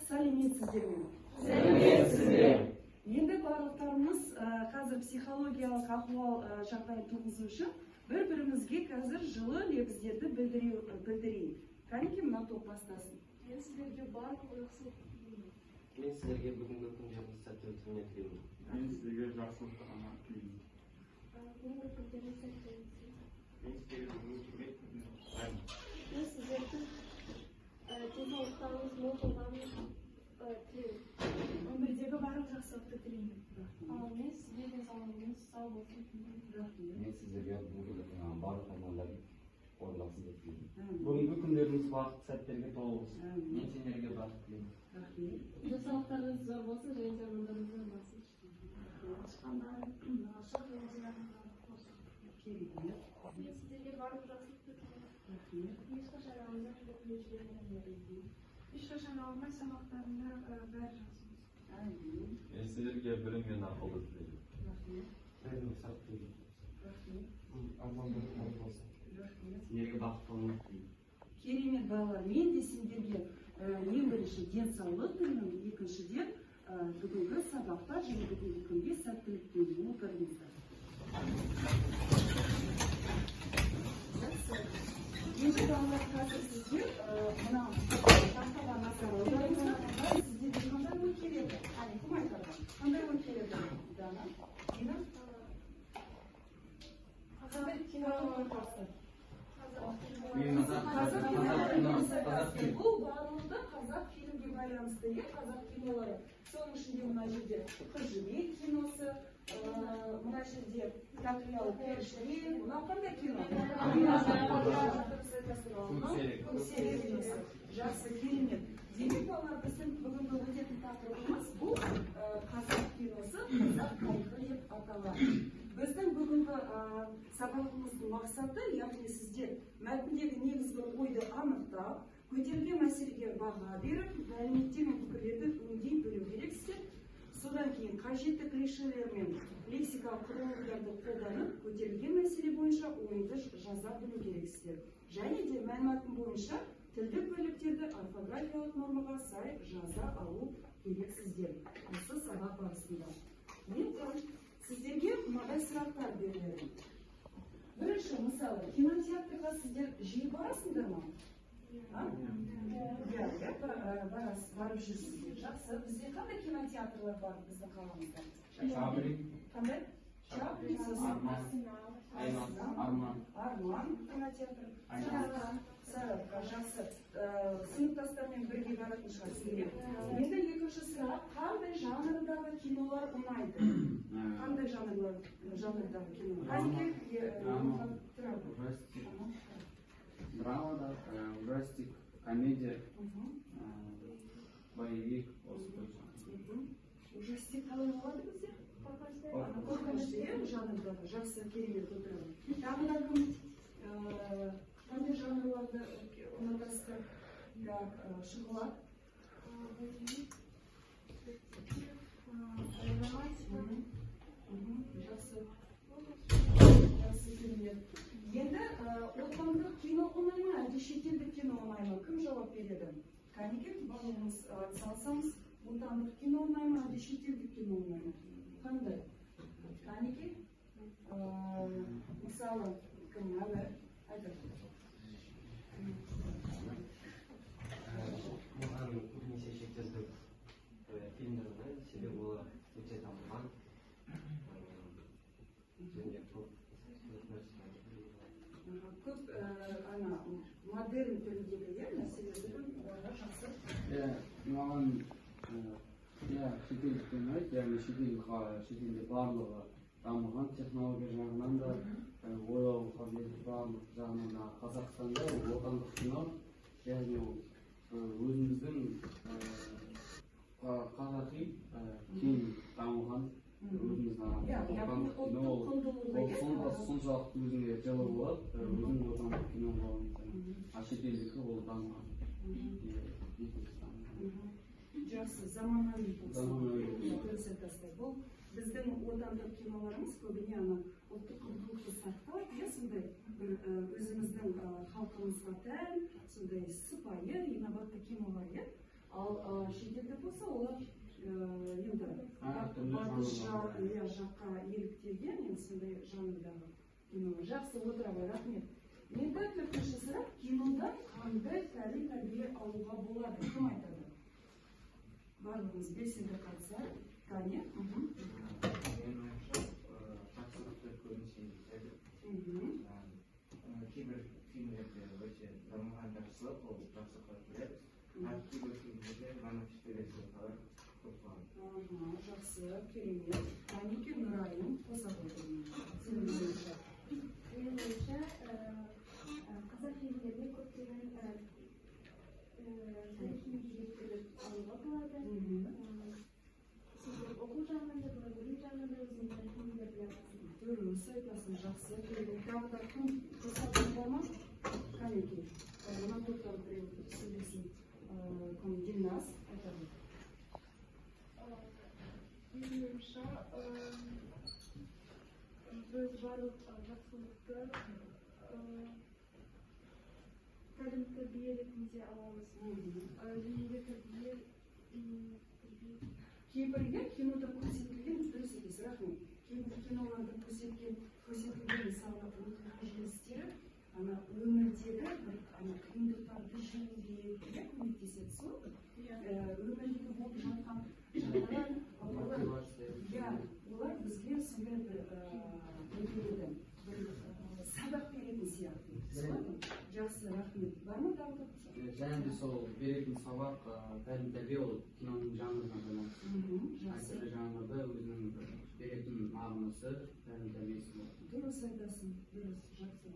сәлеметсіздер ме? Сәлеметсіздер. Енді барлықтарымыз қазір психологиялық ахуал жағдайын туғызу үшін бір-бірімізге қазір жылы лебіздерді білдірейік. Кәнеке мына топ бастасын. Мен сіздерге барлық жақсылық тілеймін. Мен сіздерге бүгінгі күн жақсы сәтті өтуіне тілеймін. Мен сіздерге жақсылық ғана тілеймін. Бүгінгі күндеріңіз сәтті өтсін. Мен сіздерге бүгінгі күндеріңіз тілеймін. Мен сіздердің денсаулықтарыңыз мол болғанын тілеймін. Өмірдегі барлық жақсылықты тілеймін. Мен сізге денсаулығыңыз сау болсын тілеймін. Мен сіздерге бүгінгі барлық армандарым орындалсын деп тілеймін. Бүгінгі күндеріңіз бақыт сәттерге толы болсын. Мен сендерге бақыт тілеймін. Денсаулықтарыңыз зор болсын, және де армандарыңыз зор болсын. Мен сіздерге барлық жақсылықты тілеймін. Ешқашан ауыздан жүріп жібермеңіздер. Ешқашан ауырмай сабақтарында бәрі жақсы болсын. Мен сіздерге білім мен ақылды тілеймін. Сендерге бақыт болсын тілеймін. Керемет балалар, мен де сендерге ең бірінші денсаулық тілеймін, екіншіден бүгінгі сабақта және бүгінгі күнге сәттілік тілеймін. Отырыңыздар. Енді балалар, қазір сіздер мына тақтаға назар аударыңыздар. Сіздерге қандай ой келеді? Кім айтады? Қандай ой келеді? Дана? Дина? Қандай киноға айтасың? Бұл барлығы қазақ фильмге байланысты, қазақ кинолары. Соның ішінде мына жерде Қыз жібек киносы, мына жерде Каприялы періште, мына қандай кино? Көксерек киносы. Жақсы, керемет. Демек балалар, біздің бүгінгі өтетін тақырыбымыз бұл қазақ киносы, қазақ тарихы деп аталады. Біздің бүгінгі сабағымыздың мақсаты, яғни сіздер мәтіндегі негізгі ойды анықтап, көтерілген мәселеге баға беріп, мәліметтер мен пікірлерді өңдей білу керексіздер. Содан кейін қажетті клишелер мен лексикалық құрылымдарды қолданып, көтерілген мәселе бойынша ойынды жаза білу керексіздер. Және де мәліметтің бойынша тілдік бірліктерді орфографиялық нормаға сай жаза алу керексіздер. Осы сабақ барысында. Енді сіздерге мынадай сұрақтар беріледі. Бірінші, мысалы, кинотеатрға сіздер жиі барасыңдар ма? Барып жүрсіздер. Жақсы. Бізде қандай кинотеатрлар бар біздің қаламызда? Қандай? Арман кинотеатры. Сарыарқа. Жақсы. Сыныптастармен бірге баратын шығарсыздар. Енді екінші сұрақ, қандай жанрдағы кинолар ұнайды? Қандай жанрдағы кинолар? Драма да, ужастик, комедия, боевик, осы бойынша. Ужастик қалай болады бізде? Қорқынышты жанрдағы. Жақсы, керемет отырады. Тағы да кім? Қандай жанрларды ұнатасыздар? Шоколад? Жақсы. Жақсы, керемет. Енді отандық кино ұнай ма, әлде шетелдік кино ұнай ма? Кім жауап береді? Кәнеке, барлығымыз салсаңыз, отандық кино ұнай ма, әлде шетелдік кино ұнай ма? Қандай? Кәнеке? Мысалы, кім әлі? Маған көбінесе шетелдік фильмдер ұнайды, себебі олар өте дамыған және көп модерн түріндегі мәселелердің жақсы. Маған шетелдік ұнайды, яғни шетелде барлығы дамыған технология жағынан да, ойлау қабілеті барлық жағынан да. Қазақстанда отандық кино, яғни өзіміздің қазақи кең дамыған өзіміздің соншалықты өзіңе жылы болады, өзің отандық кино болғаннан. А шетелдікі ол дамыған. Жақсы, заманауи бұл біздің отандық киноларымыз көбіне ұлттық құндылықты сақтап, сондай өзіміздің халқымызға тән, сондай сыпайы, инабатты кинолар. Ал шетелде болса олар енді Әртүрлі батыс жанрлар. жаққа еліктеген енді сондай жанрдағы кино. Жақсы, отыра ғой, рахмет. Енді төртінші сұрақ, кинодан қандай тәрбие алуға болады? Кім айтады? Барлығымыз белсенді қатысар. Таня. Менің ойымша, жақсылықты көбінесе жетеді. Кейбір фильмдерде өте дамыған жақсылық, ол жақсылыққа көреді. Ал кейбір фильмдерде романтиктерге қалар көп қалады. Жақсы, керемет. Танике, Нұрайым, қоса қойдым. Сенің ойыңша? Менің ойымша, қазақ фильмдеріне көптеген тарихи деректерді алуға болады. Сіздер оқу жағынан да, білім жағынан да өзінің тарихыңызды біле аласыз. Дұрыс айтасың, жақсы, керемет. Тағы да кім қосатын бар ма? Танике, мына топтар біреу сөйлесін. Кім Дильназ айтады? Менің ойымша, біз барлық жақсылықты тәлім тәрбие ретінде аламыз. Және де тәрбие Кейбірге кинода көрсетілген дұрыс емес, рахмет. Кейбір киноларда көрсетілген мысалы нәтижелістері ана өмірдегі ана қиындықтарды жеңуге көмектеседі сол. Өмірдегі болып жатқан жағдайлар олар бізге сондай бір сабақ беретін сияқты. Жақсы, рахмет. Бар ма тағы да? Және де сол беретін сабақ тәлім тәрбие ол киноның жанрына байланысты. Әртүрлі жанрда өзінің беретін мағынасы тәлім тәрбиесі болады. Дұрыс айтасың, дұрыс, жақсы.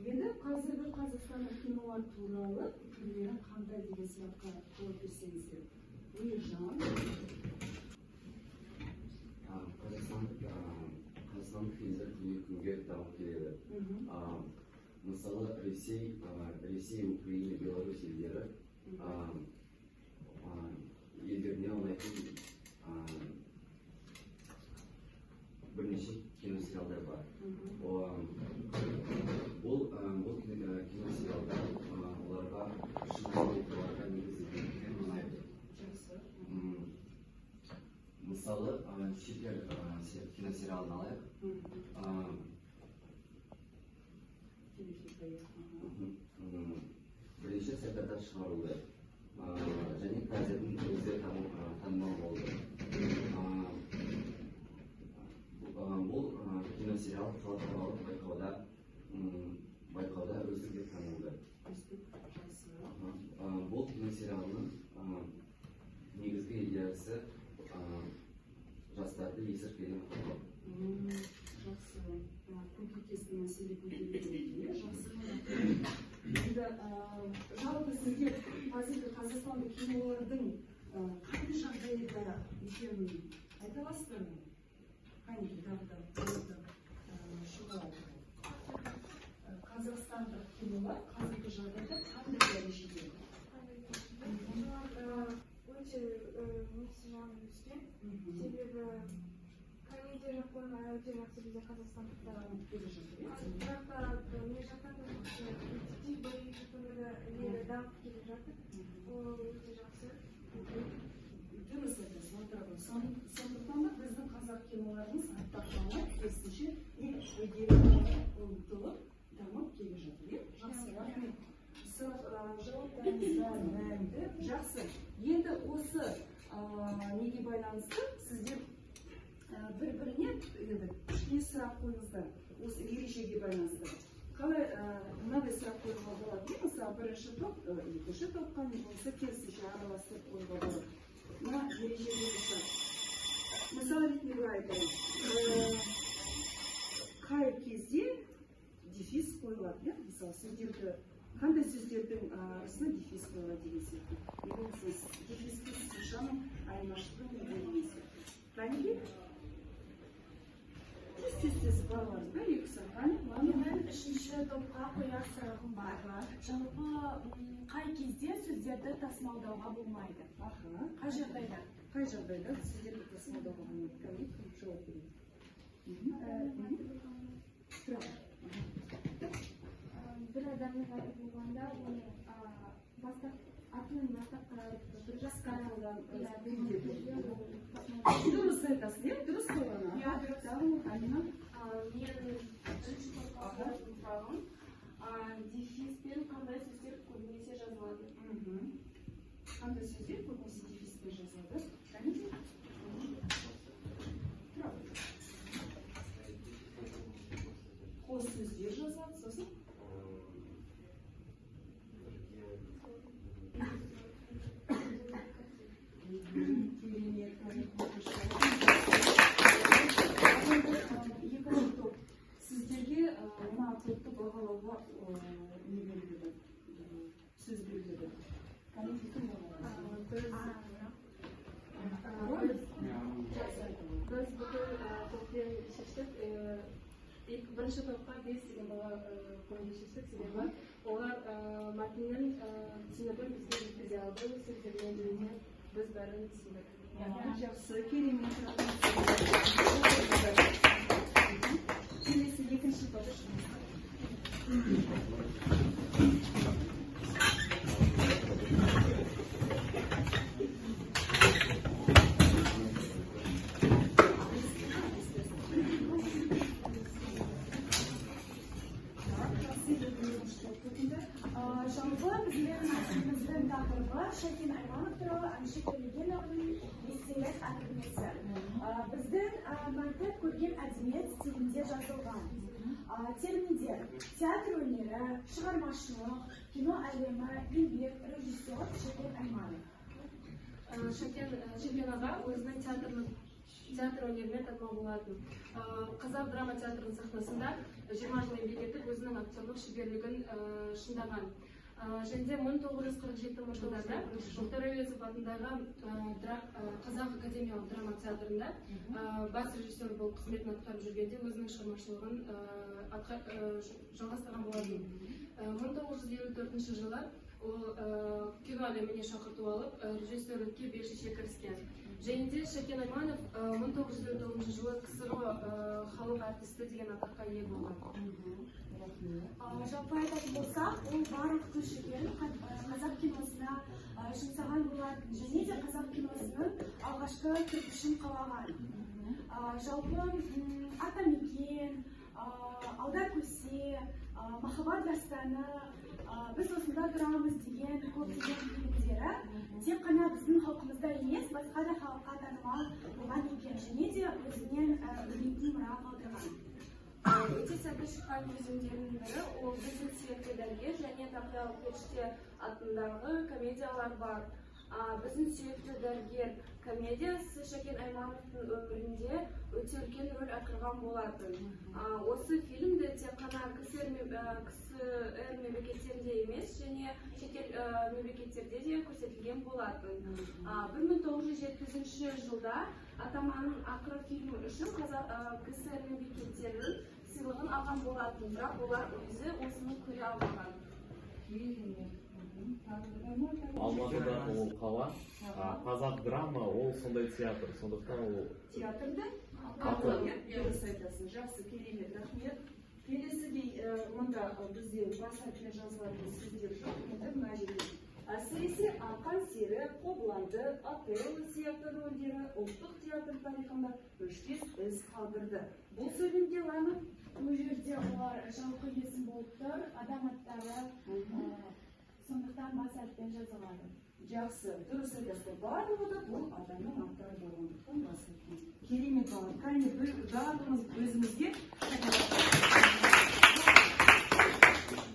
Енді қазіргі қазақстандық кинолар туралы пікірлерің қандай деген сұраққа жауап берсеңіздер. Ержан. Қазақстандық фильмдер күнге дамып келеді. Мысалы Ресей, Украина, Беларусь елдері елдеріне ұнайтын бірнеше киносериалдар бар. Бұл киносериалдар оларға шын оқиғаларға негізделген ұнайды. Мысалы шетел киносериалын алайық. Бірінші сәттарда шығарылды және қазірдің өзі танымал болды. Бұл киносериал халықаралық байқауда үздік деп танылды. Бұл киносериалның негізгі идеясы жастарды есірткіден қорғау. Жақсы. Көкейкесті мәселе көтерілген. Жақсы. Енді жалпы сізге қазіргі қазақстандық кинолардың қандай жағдайда екенін айта аласыздар ма? Қандай жағдайда шығады? Қазақстандық кинолар қазіргі жағдайда қандай дәрежеде? Өте максималды өскен. Себебі комедия жақтан өте жақсы бізде қазақстандықтар. Бірақ та не жақтан да жақсы, детектив боевик жақтан да дамып келе жатыр. Ол өте жақсы. Дұрыс айтасыз, отыра. Сондықтан да біздің қазақ киноларымыз артта керісінше ұмтылып дамып келе жатыр. Жақсы, рахмет. Жауаптарыңызға мәнді. Жақсы. Енді осы неге байланысты сіздер бір-біріне кішкене сұрақ қойыңыздар. Осы ережеге байланысты. Қалай мынадай сұрақ қоюға болады? Мысалы, бірінші топ, екінші топқа немесе керісінше араластырып қоюға болады. Мына ережеге мысалы ретінде былай айтайын. Қай кезде дефис қойылады? Мысалы, сөздерді қандай сөздердің арасына дефис қойылады деген сияқты. Дефиске сызғышаның айырмашылығы не деген сияқты. Танике? Сіз барларыңыз ба? Екі сұрақтан. Менің үшінші топқа қояр сұрағым бар. Жалпы қай кезде сөздерді тасымалдауға болмайды? Қай жағдайда? Қай жағдайда сөздерді тасымалдауға болмайды? Кәмек жауап береді. Bir адамның аты болғанда, оның атының бастапқы каналдан дұрыс айтасың, иә? Дұрыс қойған. Иә, дұрыс. Алина? Мен бірінші топқа сұрағым, дефиспен қандай сөздер көбінесе жазылады? Қандай сөздер көбінесе дефиспен жазылады? Кәнеде? Қос сөздер жазылады, сосын? Керемет, екінші топ. Сіздерге мына топты бағалауға не беріледі? Сөз беріледі. Кәнеде кім бағалайды? Біз бүкіл топпен шештік. Бірінші топқа 5 деген бала қойды шештік, себебі олар мәтіннің түсінігін бізге жеткізе алды, сөздермен бірге біз бәрін түсіндік. Жақсы, керемет. Келесі екінші топ. Жалпы біздің тақырыбы Шәкен Айманов туралы Әнші Төлегеновның естелік әңгімесі. Біздің мәтін көркем әдебиет стилінде жазылған. Терминдер: театр өнері, шығармашылық, кино әлемі, еңбек, режиссер Шәкен Айманов. Шәкен аға өзінің театр өнерімен танымал болатын. Қазақ драма театрының сахнасында 20 жыл еңбек етіп, өзінің актерлік шеберлігін шыңдаған. Және 1947 жылдарда Мұхтар Әуезов атындағы Қазақ академиялық драма театрында бас режиссер болып қызметін атқарып жүргенде өзінің шығармашылығын жалғастырған болатын. 1954 жылы ол кино әлеміне шақырту алып, режиссерлікке бел шеше кіріскен. Және де Шәкен Айманов 1959 жылы КСРО халық артисті деген атаққа ие болған. Жалпы айтатын болсақ, ол барлық күш жігерін қазақ киносына жұмсаған болатын, және де қазақ киносының алғашқы кірпішін қалаған. Жалпы Атамекен, Алдар көсе, Махаббат дастаны, біз осында тұрамыз деген көптеген фильмдері тек қана біздің халқымызда емес, басқа да халыққа танымал болған екен, және де өзінен үлкен мұра қалдырған. Өте сәтті шыққан фильмдердің бірі ол «Біздің сүйікті дәрігер» және «Тақиялы періште» атындағы комедиялар бар. «Біздің сүйікті дәрігер» комедиясы Шәкен Аймановтың өмірінде өте үлкен рөл атқарған болатын. Осы фильмді тек қана КСР мемлекеттерінде емес, және шетел мемлекеттерде де көрсетілген болатын. 1970 жылда «Атаманның ақыры» фильмі үшін КСР мемлекеттерінің сыйлығын алған болатын, бірақ олар өзі осыны көре алмаған. Алматыда ол қала, қазақ драма ол сондай театр, сондықтан ол Театрда? Дұрыс айтасың, жақсы, керемет, рахмет. Келесіде мұнда бізде бас әрпіне жазылатын сөздер жоқ, мына жерде. Әсіресе Ақан сері, Қобыланды, Отелло сияқты рөлдері ұлттық театр тарихында өшпес із қалдырды. Бұл сөйлемде ланы? Бұл жерде олар жалпы есім болып тұр, адам аттары, сондықтан бас әріппен жазылады. Жақсы, дұрыс айтасың. Барлығы да бұл адамның аттары болғандықтан бас әріппен. Керемет бала, кәне барлығымыз өзімізге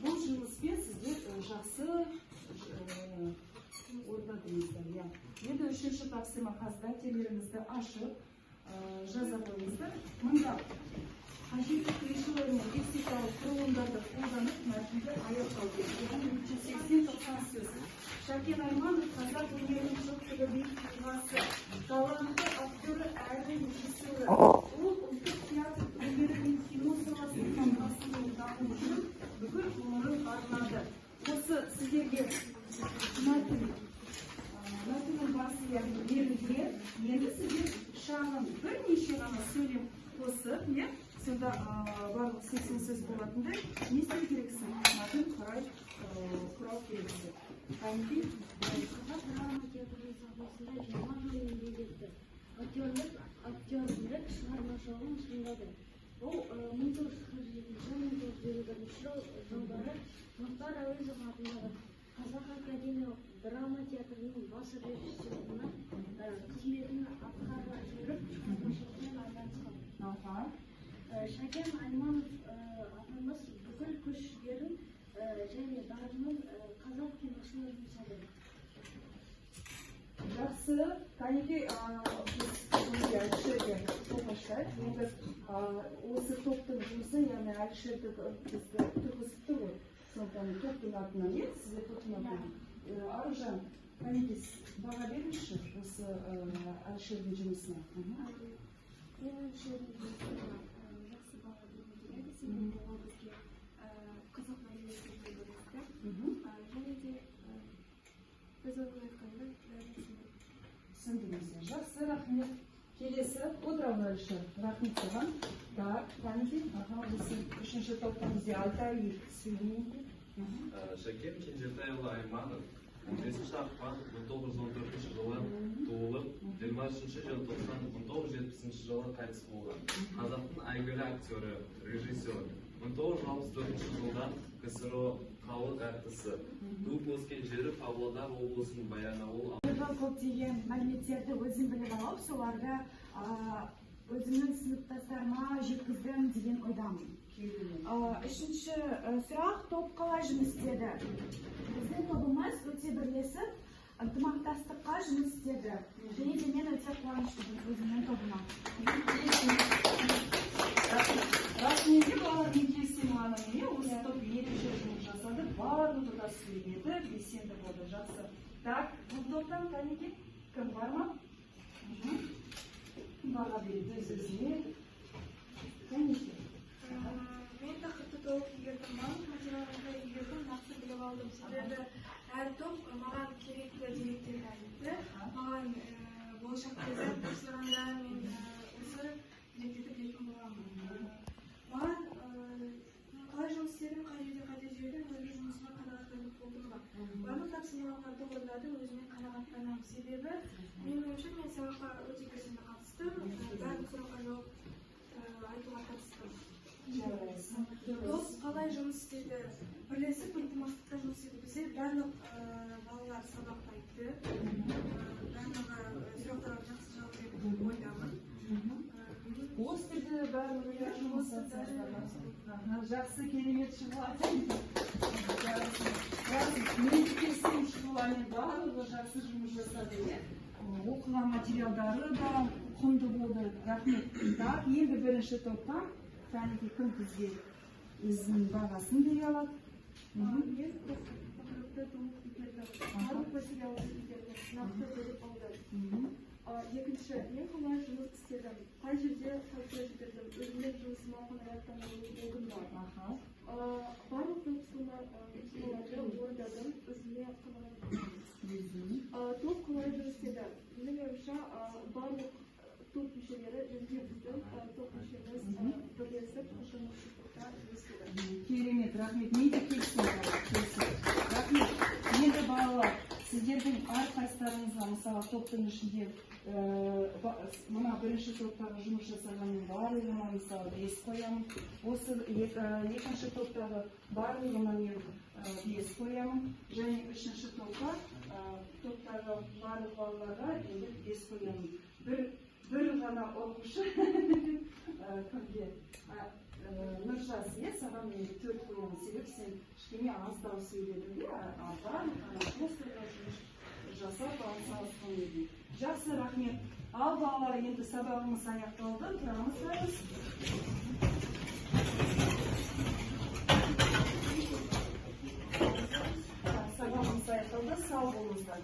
бұл жұмыспен сіздер жақсы орнадыңыздар. Енді үшінші тапсырма қаздательдеріңізді ашып жаза қойыңыздар. Мұнда қажетті клишелер мен лексикалық құрылымдарды қолданып мәтінді аяқтау керек. 380-90 сөз. Шәкен Айманов қазақ өнерінің жоқтығы биік тұлғасы, талантты актері әрі режиссері. Ол ұлттық театр өнері мен кино саласының басының дамуы үшін бүкіл ғұмырын арнады. Осы сіздерге мәтіннің басы берілген, енді сіздер шағын бірнеше ғана сөйлем қосып, сонда барлық 80 сөз болатындай не істеу керексің? Мәтін құрау керексің. Қазақ драма театры актерлік шығармашылығын шыңдады. Бұл 1947-1951 жылдары Мұхтар Әуезов атындағы Қазақ академиялық драма театрының бас режиссерінің қызметін атқара жүріп шығармашылықпен айналысқан. Шәкен Айманов атамыз бүкіл күш-жігерін және дарынын қазақ киносына жұмсады. Жақсы, кәнеки Әлішерге тоқаштайды. Негіз осы топтың жұмысы, яғни Әлішерді бізді тұрғызып тұр ғой. Сондықтан топтың атынан ет, сізде топтың атынан. Аружан, кәнеки баға беріңізші осы Әлішердің жұмысына. Мен Әлішердің жұмысына жақсы баға беруім келеді. Себебі ол бізге қазақ мәдениетіне бөлісті. Және де біз оның айтқанын Түсіндіңіздер. Жақсы, рахмет. Келесі, отырамын Әлішер. Рахмет саған. Так, кәнеки, осы үшінші топтың бізде Алтайыр сөйлемейді. Шәкен Кенжетайұлы Айманов 15 ақпан 1914 жылы туылып, 23 желтоқсан 1970 жылы қайтыс болған. Қазақтың әйгілі актері, режиссер. 1964 жылдан КСРО халық әртісі. Туып өскен жері Павлодар облысының Баянауыл. Көптеген мәліметтерді өзім біліп алып, соларды өзімнің сыныптастарыма жеткіздім деген ойдамын. Үшінші сұрақ, топ қалай жұмыс істеді? Біздің тобымыз өте бірлесіп, ынтымақтастыққа жұмыс істеді. Және де мен өте қуаныштымын өзімнің тобыма. Расыменде балардың келісімі осы топ ерекше жұмыс жасады, барлығы да сөйледі, белсенді болды. Жақсы. Так, бұл топтан кәнеки кім бар ма? Баға береді өз-өзіне. Кәнеки. Мен тақырыпты толық игердім, барлық материалдарды игердім, нақты біліп алдым. Себебі әр топ маған керекті деректерді айтты. Маған болашақта зат тапсырғанда мен осы деректерді білетін боламын. Маған қалай жұмыс істедім, қай жерде қате жібердім, өзге жұмысыма қанағаттанып болдым ба. Барлық тапсырмаларды орындадым, өзіме қанағаттанамын. Себебі менің ойымша мен сабаққа өте белсенді қатыстым, барлық сұраққа жауап айтуға қатыстым. Топ қалай жұмыс істеді? Бірлесіп ынтымақтастықта жұмыс істеді. Бізде барлық балалар сабақты айтты. Барлығы сұрақтарға жақсы жауап берді деп ойдамын. Осы жерде барлығы жұмыс жақсы керемет шығуға. Мен келсем шығуға барлығы жақсы жұмыс жасады. Оқыған материалдары да құнды болды. Рахмет. Так, енді бірінші топқа кәнеки кім бізге өзінің бағасын бере алады? Мен тақырыпты толық игердім. Барлық материалды игердім. Нақты біліп алдым. Екінші, мен қалай жұмыс істедім? Қай жерде қате жібердім? Өзімнің жұмысыма қанағаттанып болдым ба? Барлық тапсырмаларды орындадым, өзіме қанағаттандым. Топ қалай жұмыс істеді? Менің ойымша барлық топ мүшелері және біздің топ мүшеміз бірлесіп жұмысшылықта жұмыс істеді. Керемет, рахмет. Мен де келісемін. Рахмет. Енді балалар, сіздердің әрқайсыларыңызға мысалы топтың ішінде мына бірінші топтағы жұмыс жасағанның барлығына мысалы 5 қоямын. Осы екінші топтағы барлығына мен 5 қоямын. Және үшінші топтағы барлық балаларға енді 5 қоямын. Бір ғана оқушы кімге? Нұржас, саған мен 4 қоямын. Себебі сен кішкене аздау сөйледің бе? Барлық ғана просто жұмыс жасап салысқан едім. Жақсы, рахмет. Ал балалар, енді сабағымыз аяқталды. Тұрамыз. Сабағымыз аяқталды. Сау болыңыздар.